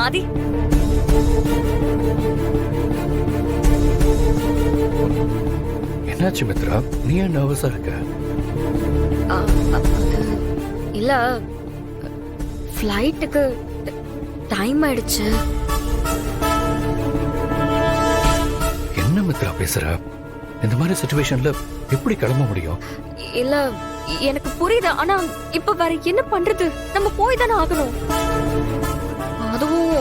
ஆதி, என்னாச்சு மித்ரா? நீ ஏன் நர்வஸா இருக்க? அது இல்ல, ஃப்ளைட்டுக்கு டைம் ஆயிடுச்சு. என்ன மித்ரா பேசுற? இந்த மாதிரி சிச்சுவேஷன்ல எப்படி கிளம்ப முடியும்? இல்ல, எனக்கு புரியுது. ஆனா இப்ப வேற என்ன பண்றது? நம்ம போய் தானே ஆகணும். அதுவும்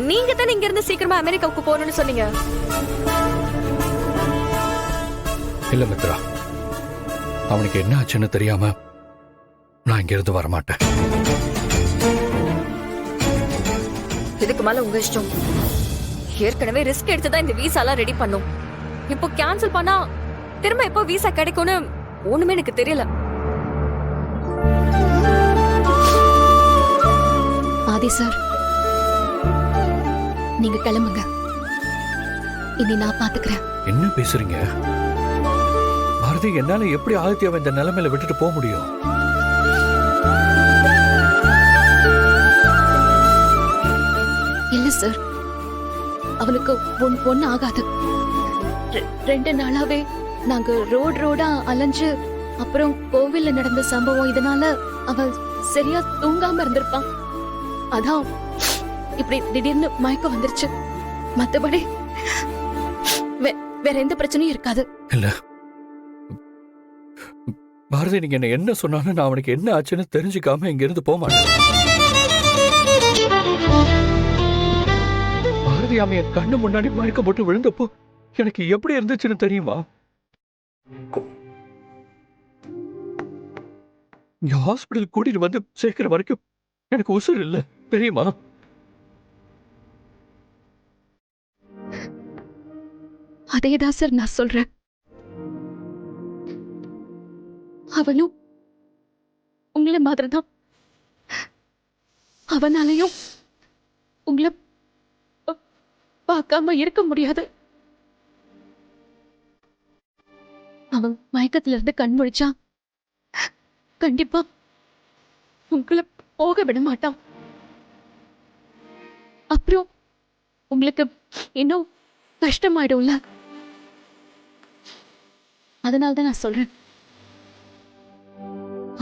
நீங்க தானே இங்க இருந்து சீக்கிரமா அமெரிக்காவுக்கு போகணும்னு சொன்னீங்க. இல்ல மித்ரா, அவனுக்கு என்ன ஆச்சுன்னு தெரியாம நான் இங்க இருந்து வரமாட்டேன். இதுக்கு மேல உங்க இஷ்டம். ஏற்கனவே ரிஸ்க் எடுத்துதான் இந்த விசாலாம் ரெடி பண்ணோம். இப்போ கேன்சல் பண்ணா திரும்ப எப்போ விசா கிடைக்கும்னு ஒண்ணுமே எனக்கு தெரியல. ஆதி சார், நீங்க கிளம்புங்க. இனி நான் பாத்துக்கிறேன். என்ன பேசுறீங்க பாரதி? என்னால எப்படி ஆதித்யாவை இந்த நிலைமையில விட்டுட்டு போக முடியும்? இல்ல சார், அவனுக்கு ஒண்ணு ஆகாது. 2 நாளாவே நாங்க ரோடா அலைஞ்சு, அப்புறம் கோவில்ல நடந்த சம்பவம், இதனால அவன் சரியா தூங்காம இருந்திருப்பான். அதான் இப்படி திடீர்னு மயக்கம் வந்துருச்சு. மத்தபடி வேற எந்த பிரச்சனையும் இருக்காது. இல்ல பாரதி, நீங்க என்ன சொன்னாலும் நான் அவனுக்கு என்ன ஆச்சுன்னு தெரிஞ்சுக்காம இங்க இருந்து போக மாட்டேன். பாரதி அவன் என் கண்ணு முன்னாடி மயக்கம் போட்டு விழுந்தப்போ எனக்கு எப்படி இருந்துச்சுன்னு தெரியுமா? இங்க ஹாஸ்பிடல் கூட்டிட்டு வந்து சேர்க்கிற வரைக்கும் எனக்கு உசுர் இல்ல, தெரியுமா? அதேதான் சார் நான் சொல்றேன். அவனும் உங்களை மாதிரிதான். அவனாலையும் உங்களை பார்க்காம இருக்க முடியாது. அவன் மயக்கத்துல இருந்து கண் முழிச்சான், கண்டிப்பா உங்களை போக விட மாட்டான். அப்புறம் உங்களுக்கு இன்னும் கஷ்டமாயிடும்ல. அதனால்தான் நான் சொல்றேன்,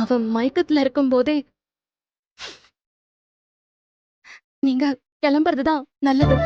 அவன் மயக்கத்துல இருக்கும் போதே நீங்க கிளம்புறதுதான் நல்லது.